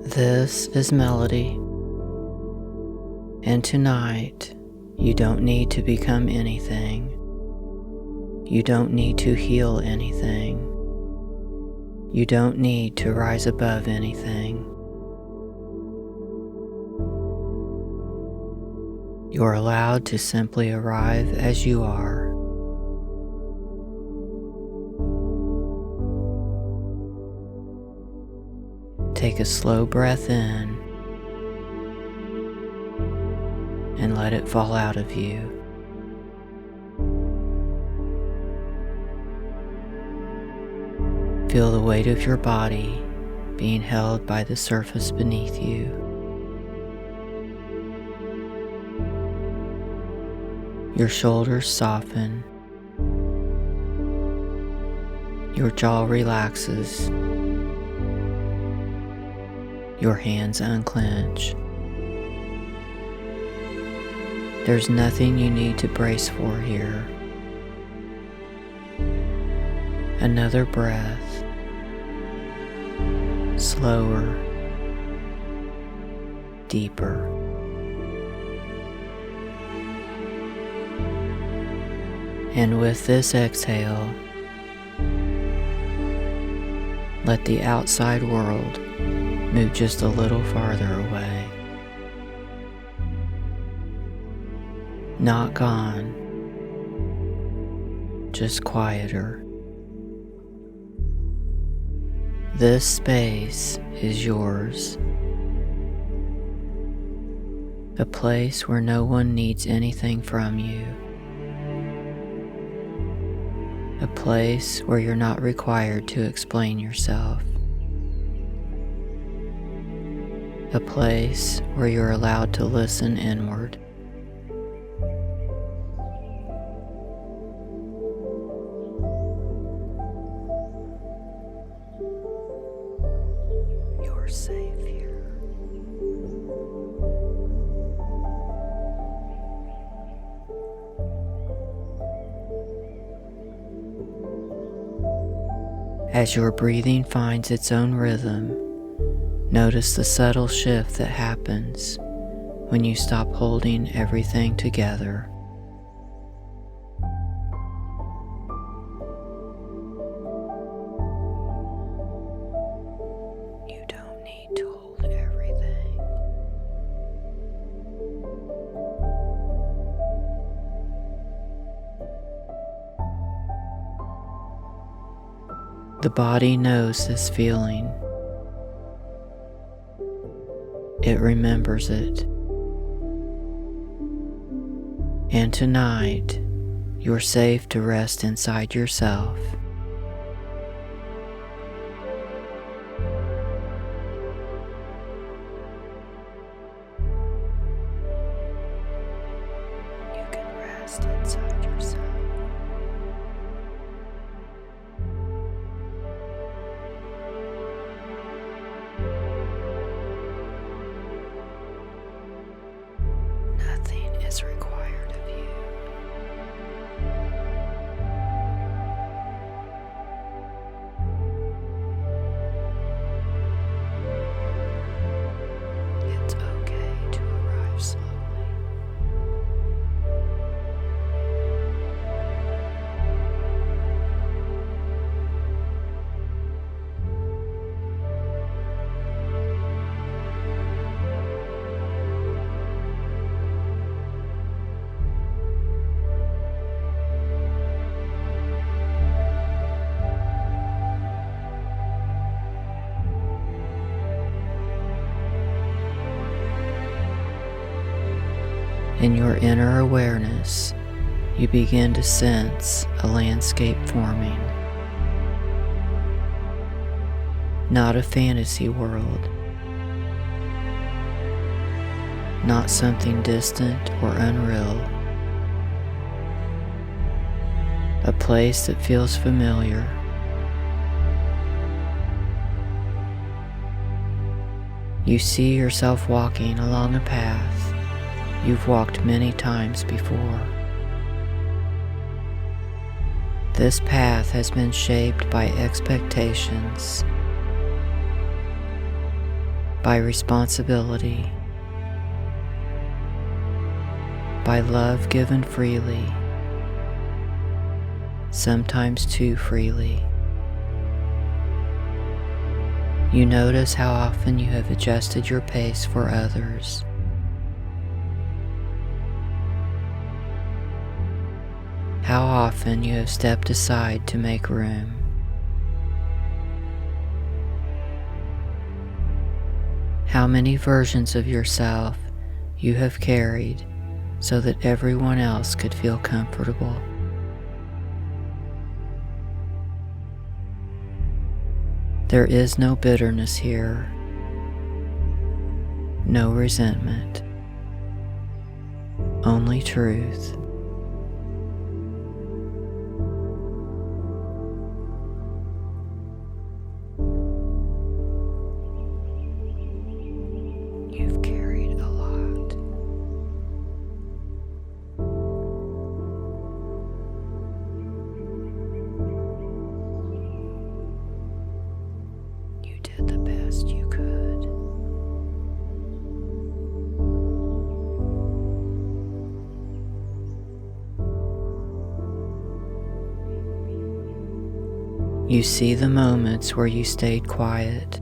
This is Melody, and tonight you don't need to become anything. You don't need to heal anything. You don't need to rise above anything. You're allowed to simply arrive as you are. Take a slow breath in and let it fall out of you. Feel the weight of your body being held by the surface beneath you. Your shoulders soften. Your jaw relaxes. Your hands unclench. There's nothing you need to brace for here. Another breath. Slower. Deeper. And with this exhale, let the outside world move just a little farther away. Not gone, just quieter. This space is yours. A place where no one needs anything from you. A place where you're not required to explain yourself. A place where you're allowed to listen inward. You're safe here. As your breathing finds its own rhythm, notice the subtle shift that happens when you stop holding everything together. You don't need to hold everything. The body knows this feeling. It remembers it. And tonight, you're safe to rest inside yourself. You can rest inside yourself. Nothing is required of you. It's okay to arrive slowly. In your inner awareness, you begin to sense a landscape forming. Not a fantasy world. Not something distant or unreal. A place that feels familiar. You see yourself walking along a path you've walked many times before. This path has been shaped by expectations, by responsibility, by love given freely, sometimes too freely. You notice how often you have adjusted your pace for others. How often you have stepped aside to make room. How many versions of yourself you have carried so that everyone else could feel comfortable. There is no bitterness here, no resentment, only truth. You've carried a lot. You did the best you could. You see the moments where you stayed quiet.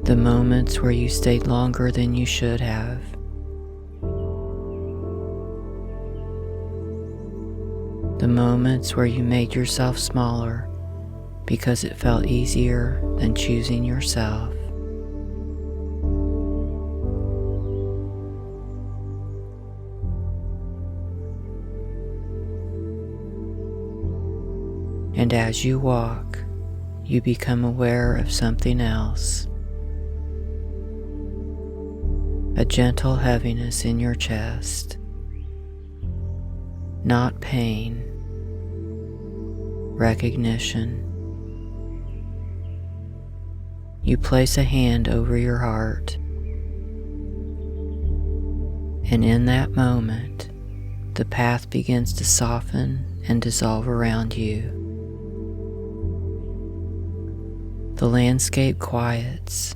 The moments where you stayed longer than you should have. The moments where you made yourself smaller because it felt easier than choosing yourself. And as you walk, you become aware of something else. A gentle heaviness in your chest. Not pain, recognition. You place a hand over your heart, and in that moment, the path begins to soften and dissolve around you. The landscape quiets.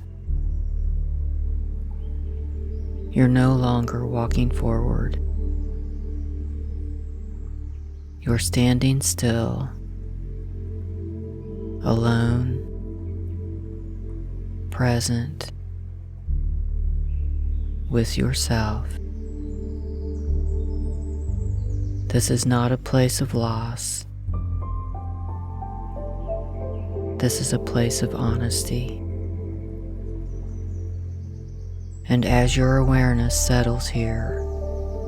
You're no longer walking forward. You're standing still, alone, present, with yourself. This is not a place of loss. This is a place of honesty. And as your awareness settles here,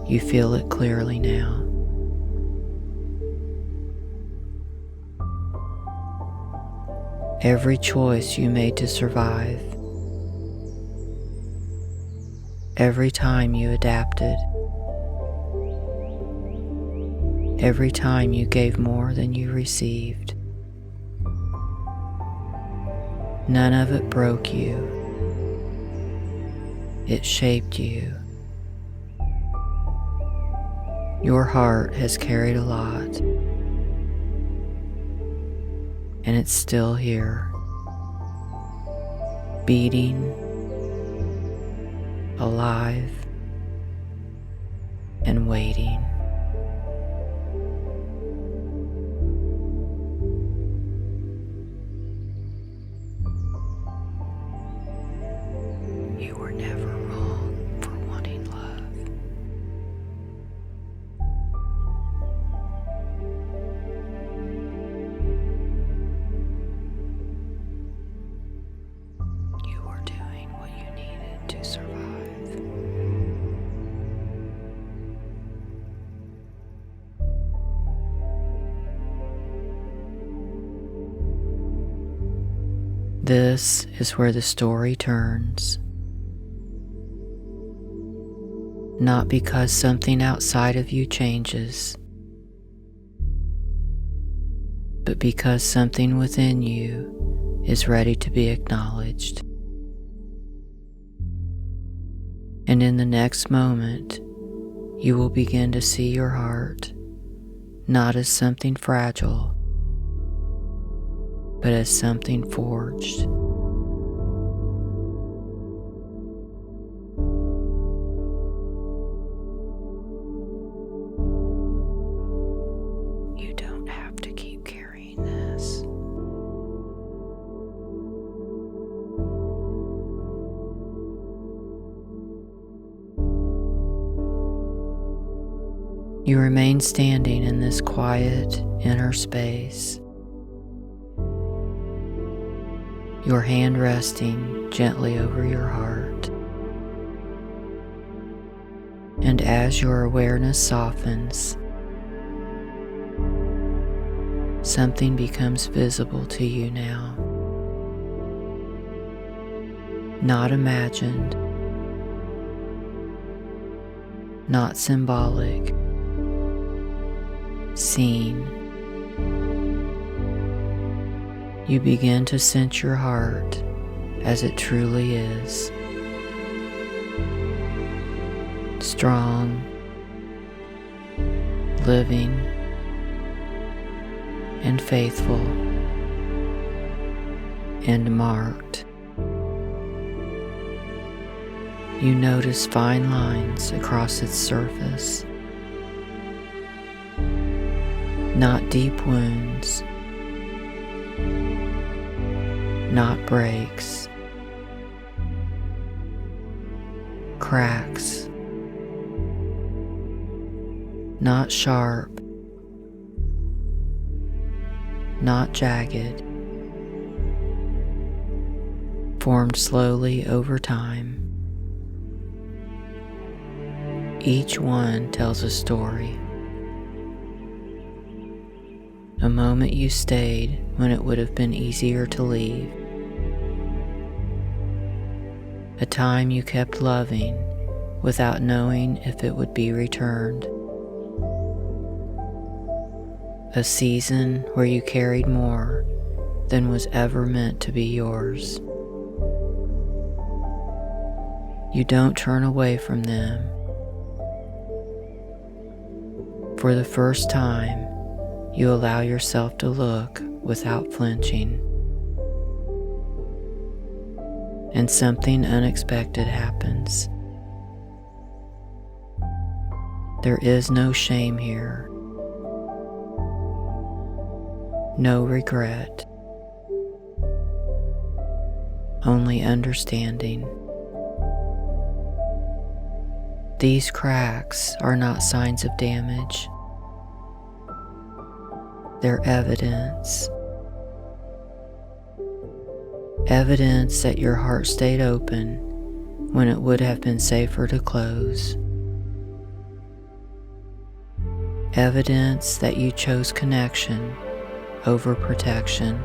you feel it clearly now. Every choice you made to survive, every time you adapted, every time you gave more than you received, none of it broke you. It shaped you. Your heart has carried a lot, and it's still here, beating, alive, and waiting. You were never wrong for wanting love. You were doing what you needed to survive. This is where the story turns. Not because something outside of you changes, but because something within you is ready to be acknowledged. And in the next moment, you will begin to see your heart not as something fragile, but as something forged. You don't have to keep carrying this. You remain standing in this quiet inner space, your hand resting gently over your heart. And as your awareness softens, something becomes visible to you now. Not imagined, not symbolic, seen. You begin to sense your heart as it truly is. Strong, living, and faithful, and marked. You notice fine lines across its surface. Not deep wounds, not breaks, cracks, not sharp, not jagged, formed slowly over time. Each one tells a story. A moment you stayed when it would have been easier to leave. A time you kept loving without knowing if it would be returned. A season where you carried more than was ever meant to be yours. You don't turn away from them. For the first time, you allow yourself to look without flinching. And something unexpected happens. There is no shame here. No regret. Only understanding. These cracks are not signs of damage. They're evidence. Evidence that your heart stayed open when it would have been safer to close. Evidence that you chose connection over protection.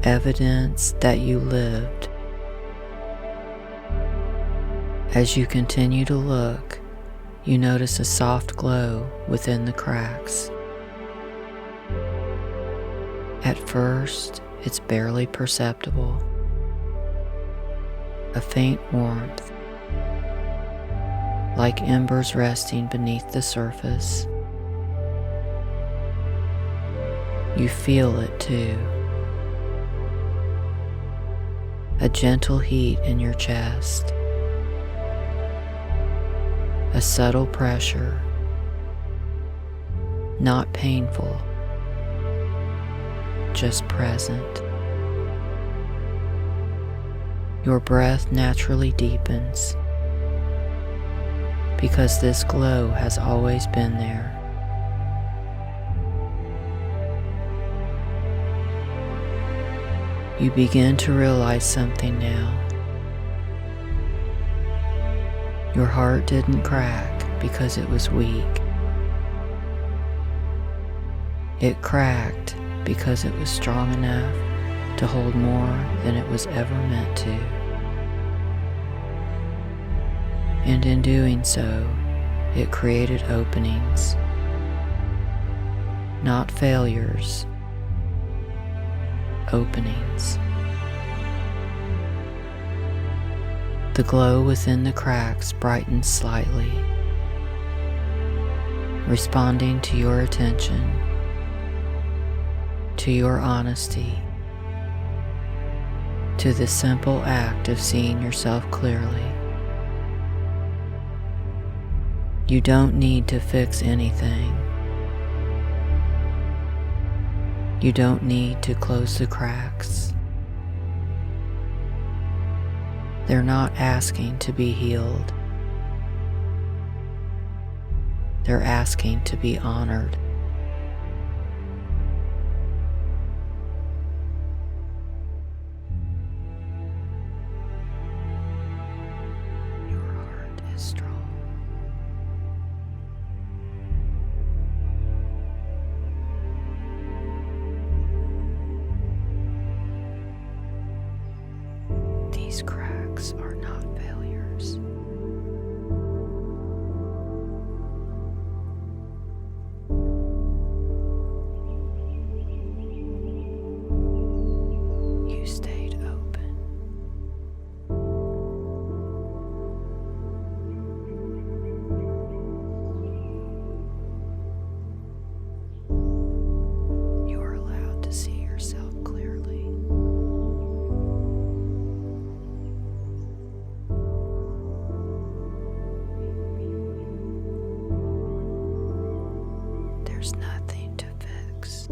Evidence that you lived. As you continue to look, you notice a soft glow within the cracks. At first, it's barely perceptible. A faint warmth, like embers resting beneath the surface. You feel it too. A gentle heat in your chest. A subtle pressure, not painful, just present. Your breath naturally deepens because this glow has always been there. You begin to realize something now. Your heart didn't crack because it was weak. It cracked because it was strong enough to hold more than it was ever meant to. And in doing so, it created openings, not failures, openings. The glow within the cracks brightens slightly, responding to your attention, to your honesty, to the simple act of seeing yourself clearly. You don't need to fix anything. You don't need to close the cracks. They're not asking to be healed. They're asking to be honored. Your heart is strong. These cracks are not failures. You stayed open. You are allowed to see yourself clearly. There's nothing to fix.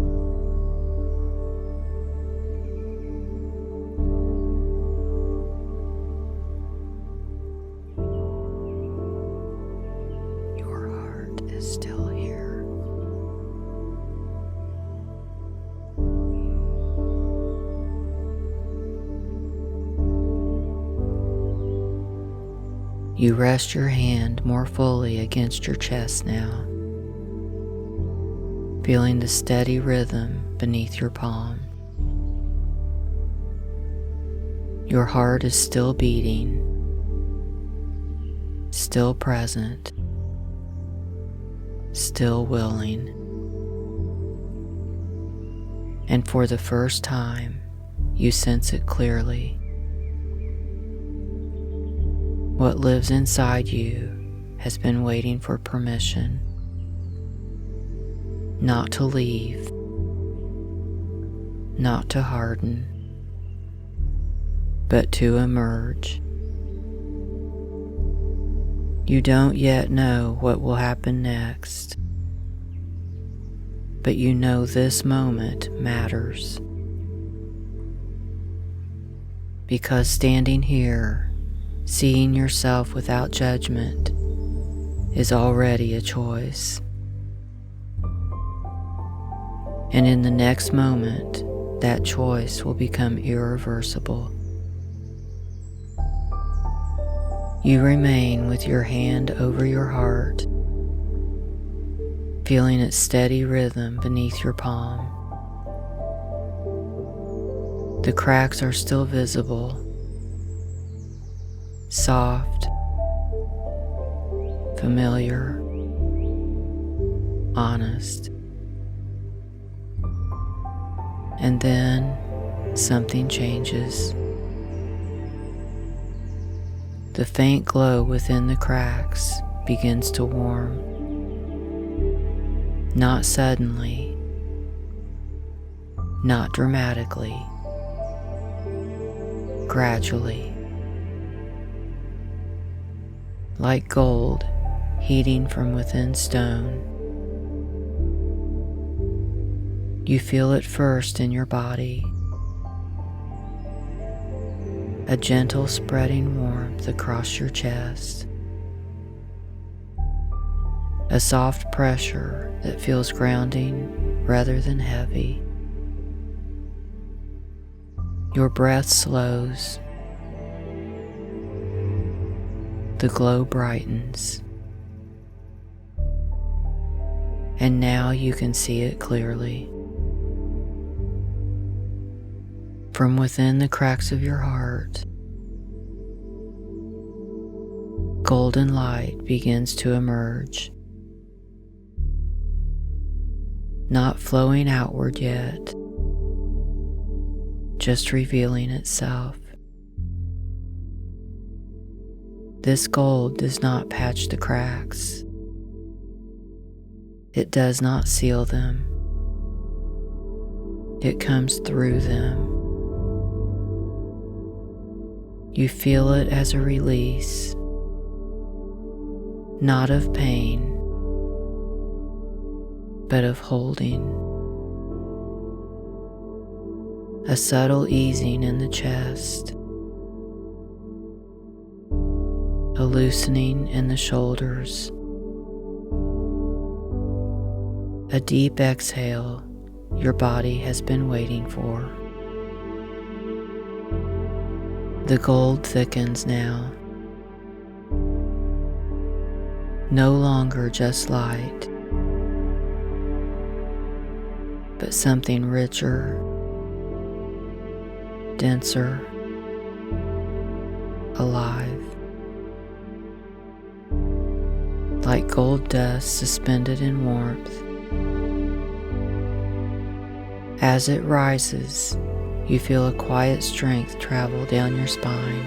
Your heart is still here. You rest your hand more fully against your chest now, feeling the steady rhythm beneath your palm. Your heart is still beating, still present, still willing. And for the first time, you sense it clearly. What lives inside you has been waiting for permission, not to leave, not to harden, but to emerge. You don't yet know what will happen next, but you know this moment matters. Because standing here, seeing yourself without judgment, is already a choice. And in the next moment, that choice will become irreversible. You remain with your hand over your heart, feeling its steady rhythm beneath your palm. The cracks are still visible, soft, familiar, honest. And then something changes. The faint glow within the cracks begins to warm. Not suddenly, not dramatically, gradually. Like gold heating from within stone. You feel it first in your body, a gentle spreading warmth across your chest, a soft pressure that feels grounding rather than heavy. Your breath slows, the glow brightens, and now you can see it clearly. From within the cracks of your heart, golden light begins to emerge, not flowing outward yet, just revealing itself. This gold does not patch the cracks. It does not seal them. It comes through them. You feel it as a release, not of pain, but of holding. A subtle easing in the chest, a loosening in the shoulders, a deep exhale your body has been waiting for. The gold thickens now, no longer just light, but something richer, denser, alive. Like gold dust suspended in warmth. As it rises, you feel a quiet strength travel down your spine.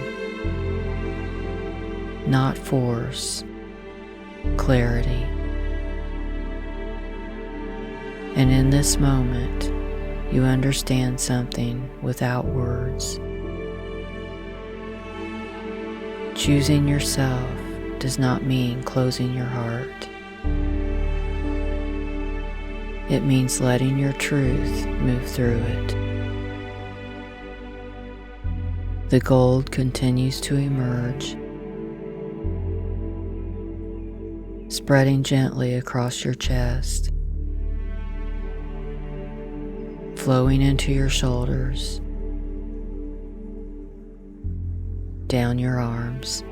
Not force, clarity. And in this moment, you understand something without words. Choosing yourself does not mean closing your heart. It means letting your truth move through it. The gold continues to emerge, spreading gently across your chest, flowing into your shoulders, down your arms.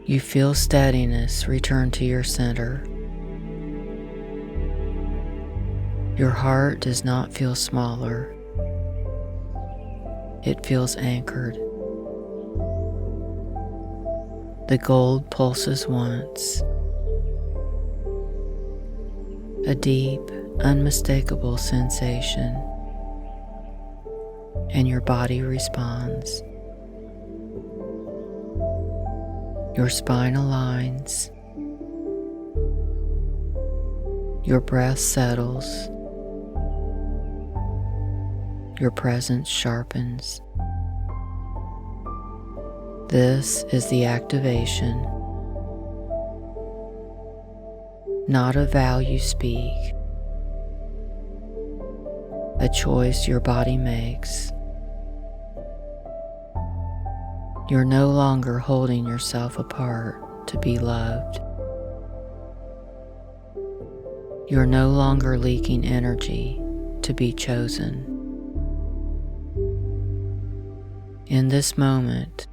You feel steadiness return to your center. Your heart does not feel smaller. It feels anchored. The gold pulses once. A deep, unmistakable sensation, and your body responds. Your spine aligns. Your breath settles. Your presence sharpens. This is the activation, not a vow you speak, a choice your body makes. You're no longer holding yourself apart to be loved. You're no longer leaking energy to be chosen. In this moment,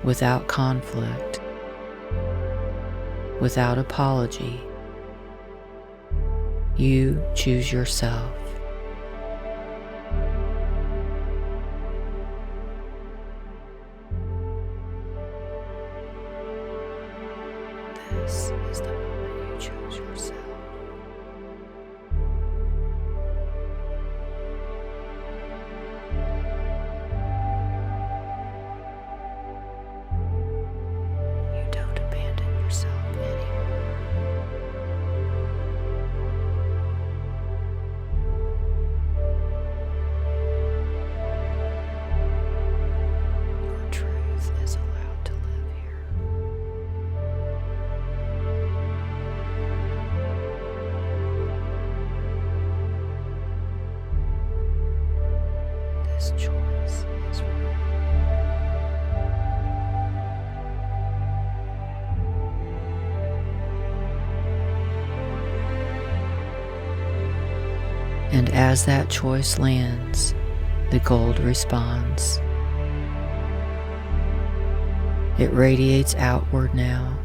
without conflict, without apology, you choose yourself. This is the moment you choose yourself. You don't abandon yourself anymore. Your truth is allowed to live here. This choice is real. And as that choice lands, the gold responds. It radiates outward now,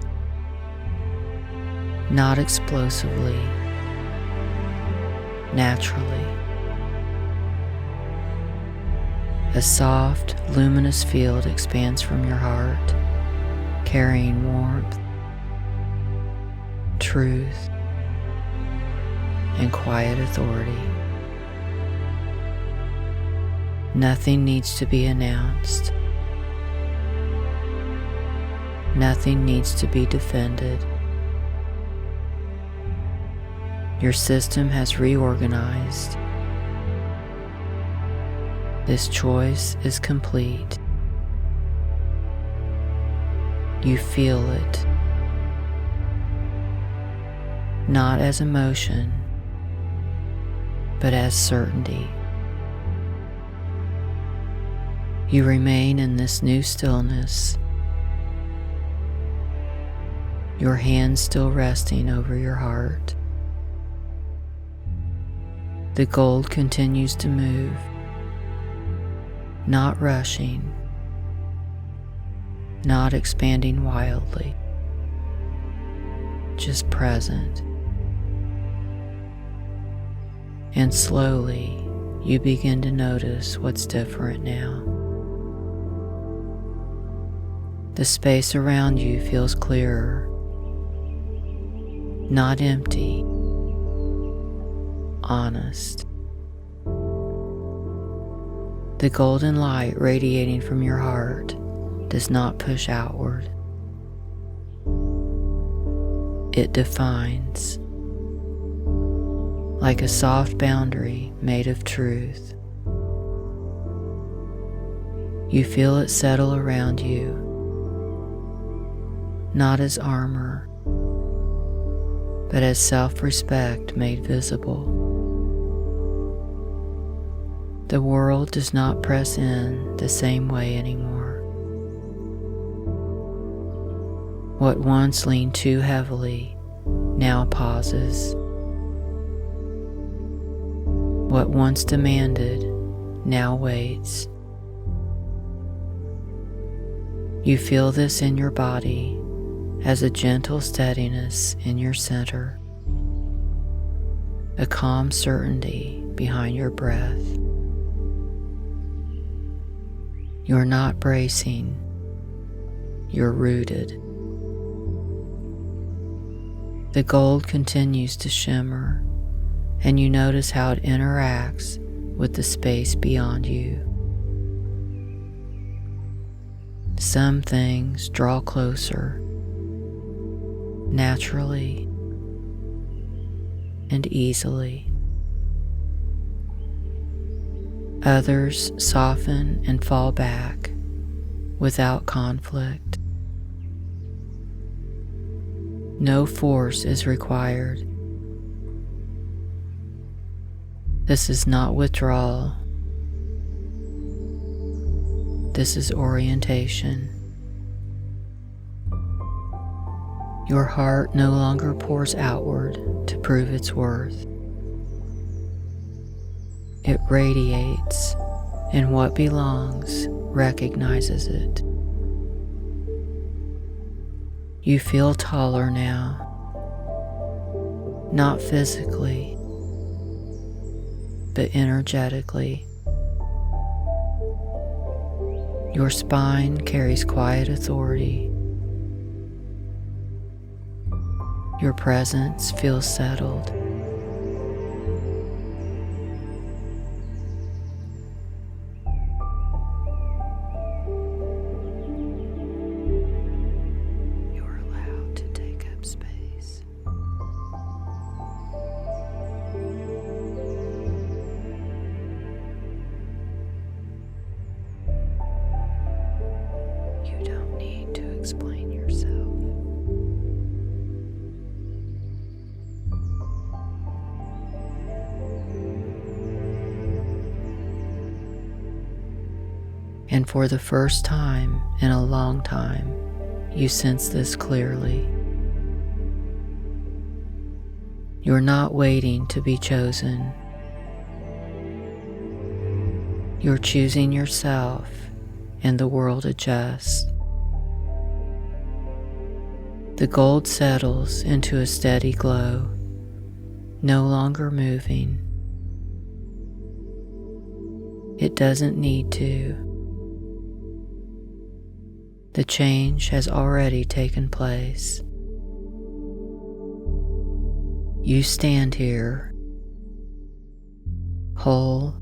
not explosively, naturally. A soft, luminous field expands from your heart, carrying warmth, truth, and quiet authority. Nothing needs to be announced. Nothing needs to be defended. Your system has reorganized. This choice is complete. You feel it, not as emotion, but as certainty. You remain in this new stillness, your hands still resting over your heart. The gold continues to move, not rushing, not expanding wildly, just present. And slowly, you begin to notice what's different now. The space around you feels clearer, not empty, honest. The golden light radiating from your heart does not push outward. It defines, like a soft boundary made of truth. You feel it settle around you, not as armor, but as self-respect made visible. The world does not press in the same way anymore. What once leaned too heavily now pauses. What once demanded now waits. You feel this in your body as a gentle steadiness in your center, a calm certainty behind your breath. You're not bracing, you're rooted. The gold continues to shimmer, and you notice how it interacts with the space beyond you. Some things draw closer, naturally and easily. Others soften and fall back without conflict. No force is required. This is not withdrawal. This is orientation. Your heart no longer pours outward to prove its worth. It radiates, and what belongs recognizes it. You feel taller now, not physically, but energetically. Your spine carries quiet authority. Your presence feels settled. You're allowed to take up space. You don't need to explain yourself. And for the first time in a long time, you sense this clearly. You're not waiting to be chosen. You're choosing yourself, and the world adjusts. The gold settles into a steady glow, no longer moving. It doesn't need to. The change has already taken place. You stand here, whole,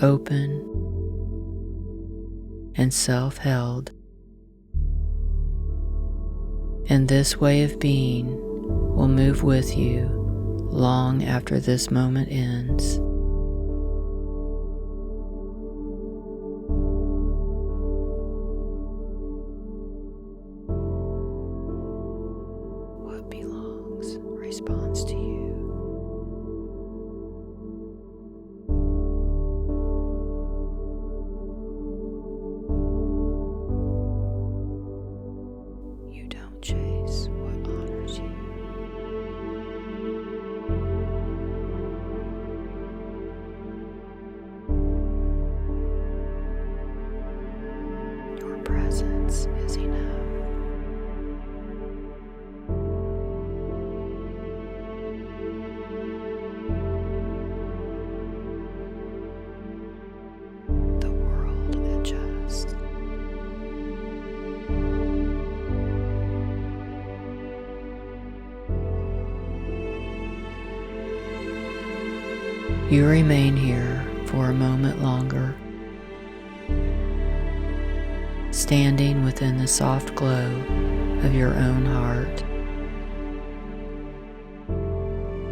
open, and self-held. And this way of being will move with you long after this moment ends. What belongs responds to you. You don't chase what honors you. Your presence is enough. The world adjusts. You remain here for a moment longer, standing within the soft glow of your own heart.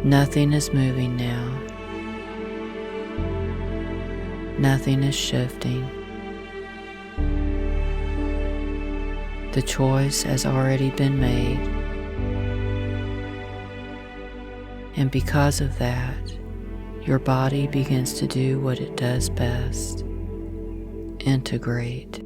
Nothing is moving now. Nothing is shifting. The choice has already been made. And because of that, your body begins to do what it does best: integrate.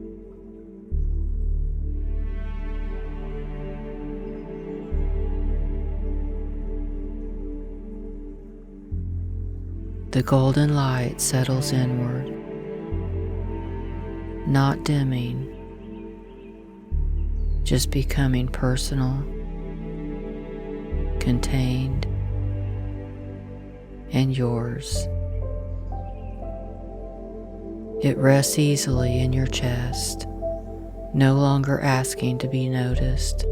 The golden light settles inward, not dimming, just becoming personal, contained, and yours. It rests easily in your chest, no longer asking to be noticed.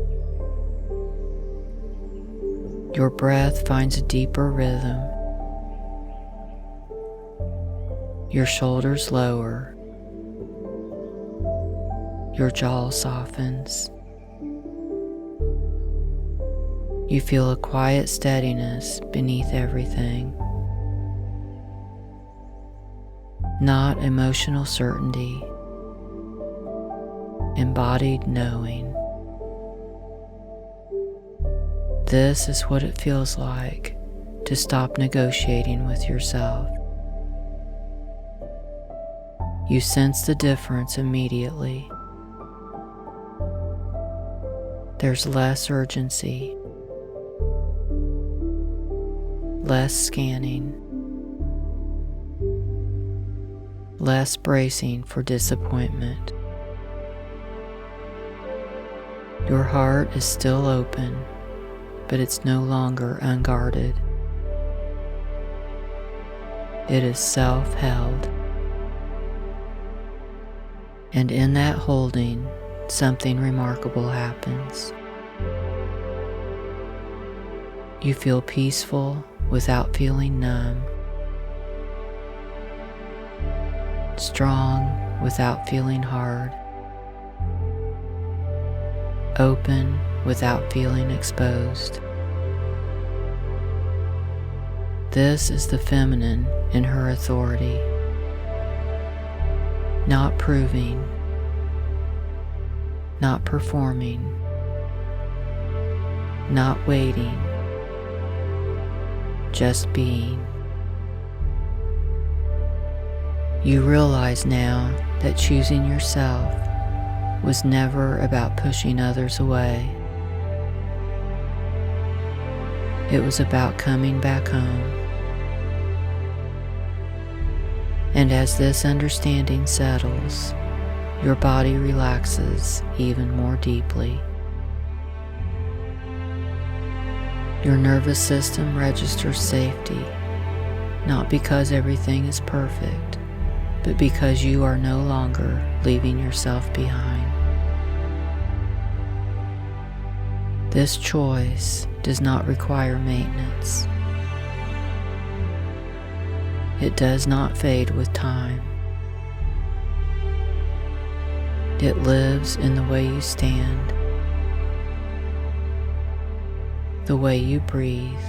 Your breath finds a deeper rhythm. Your shoulders lower. Your jaw softens. You feel a quiet steadiness beneath everything. Not emotional certainty, embodied knowing. This is what it feels like to stop negotiating with yourself. You sense the difference immediately. There's less urgency, less scanning, less bracing for disappointment. Your heart is still open, but it's no longer unguarded. It is self-held. And in that holding, something remarkable happens. You feel peaceful without feeling numb, strong without feeling hard, open without feeling exposed. This is the feminine in her authority. Not proving, not performing, not waiting, just being. You realize now that choosing yourself was never about pushing others away. It was about coming back home. And as this understanding settles, your body relaxes even more deeply. Your nervous system registers safety, not because everything is perfect, but because you are no longer leaving yourself behind. This choice does not require maintenance. It does not fade with time. It lives in the way you stand, the way you breathe,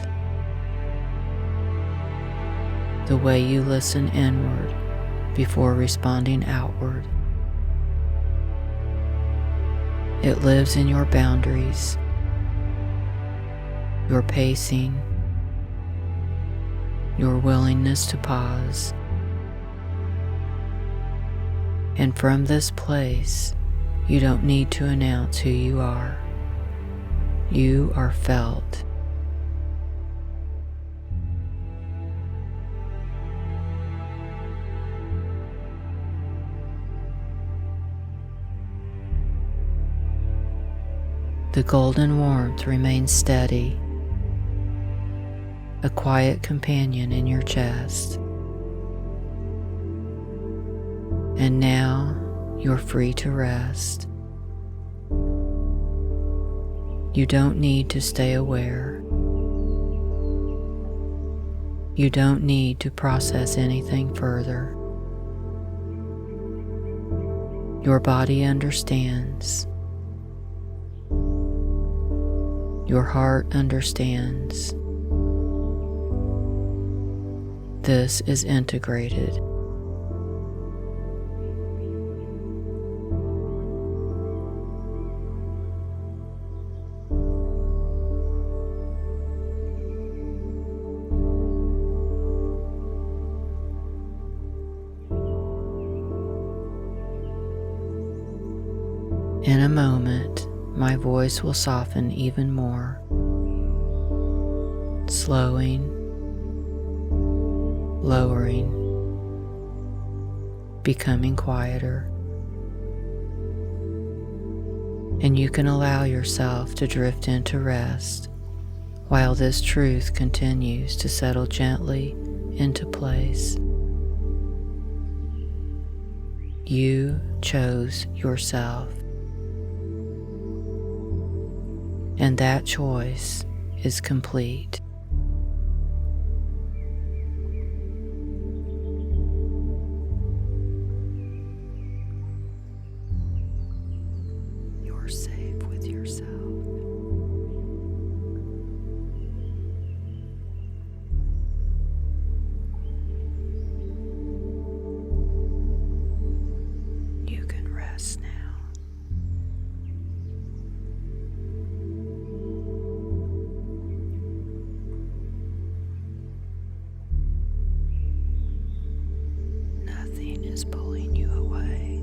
the way you listen inward before responding outward. It lives in your boundaries, your pacing, your willingness to pause. And from this place, you don't need to announce who you are. You are felt. The golden warmth remains steady, a quiet companion in your chest. And now you're free to rest. You don't need to stay aware. You don't need to process anything further. Your body understands. Your heart understands. This is integrated. In a moment, my voice will soften even more, slowing, lowering, becoming quieter. And you can allow yourself to drift into rest while this truth continues to settle gently into place. You chose yourself. And that choice is complete. You're safe with yourself. You can rest now. Nothing is pulling you away.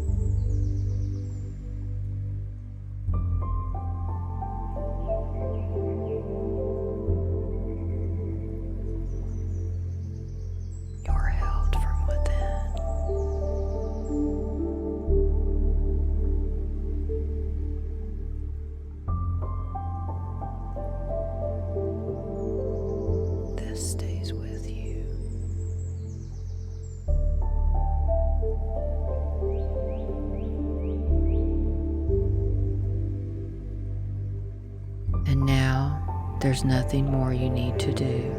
You're held from within. This stays with you. And now, there's nothing more you need to do.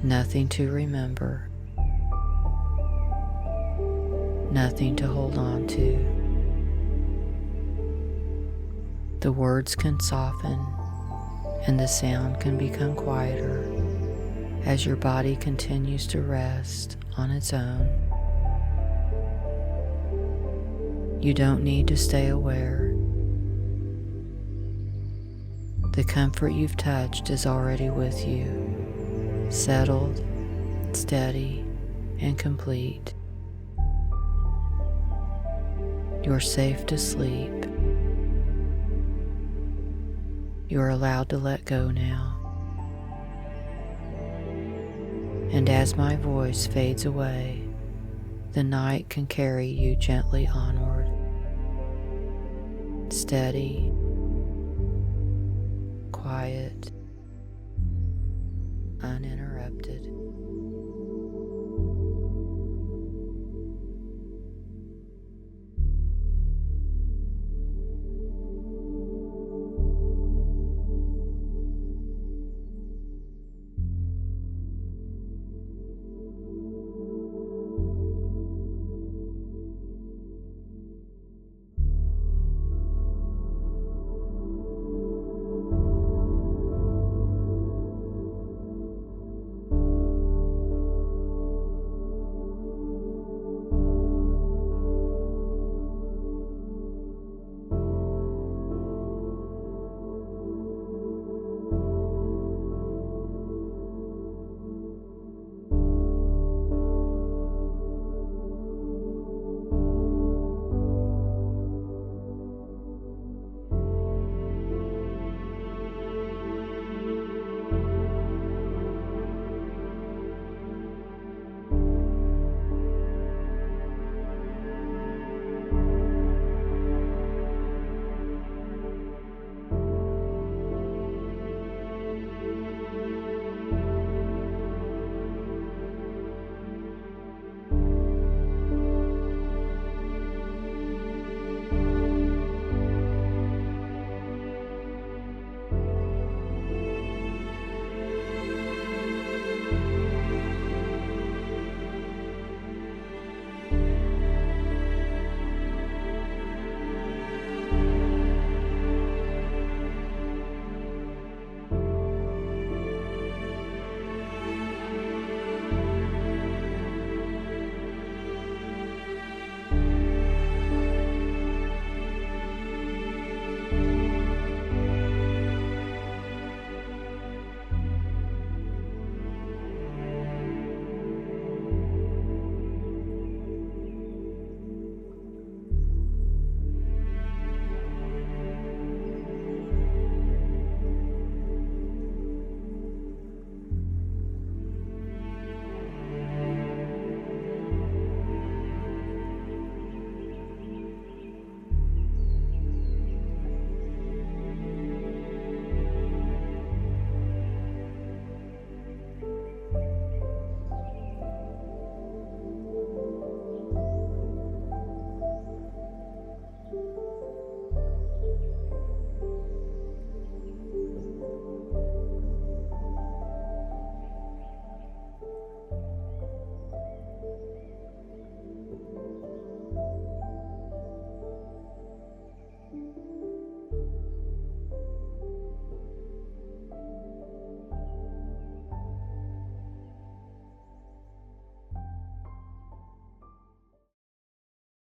Nothing to remember. Nothing to hold on to. The words can soften and the sound can become quieter as your body continues to rest on its own. You don't need to stay aware. The comfort you've touched is already with you, settled, steady, and complete. You're safe to sleep. You're allowed to let go now. And as my voice fades away, the night can carry you gently onward, steady, quiet, uninterrupted.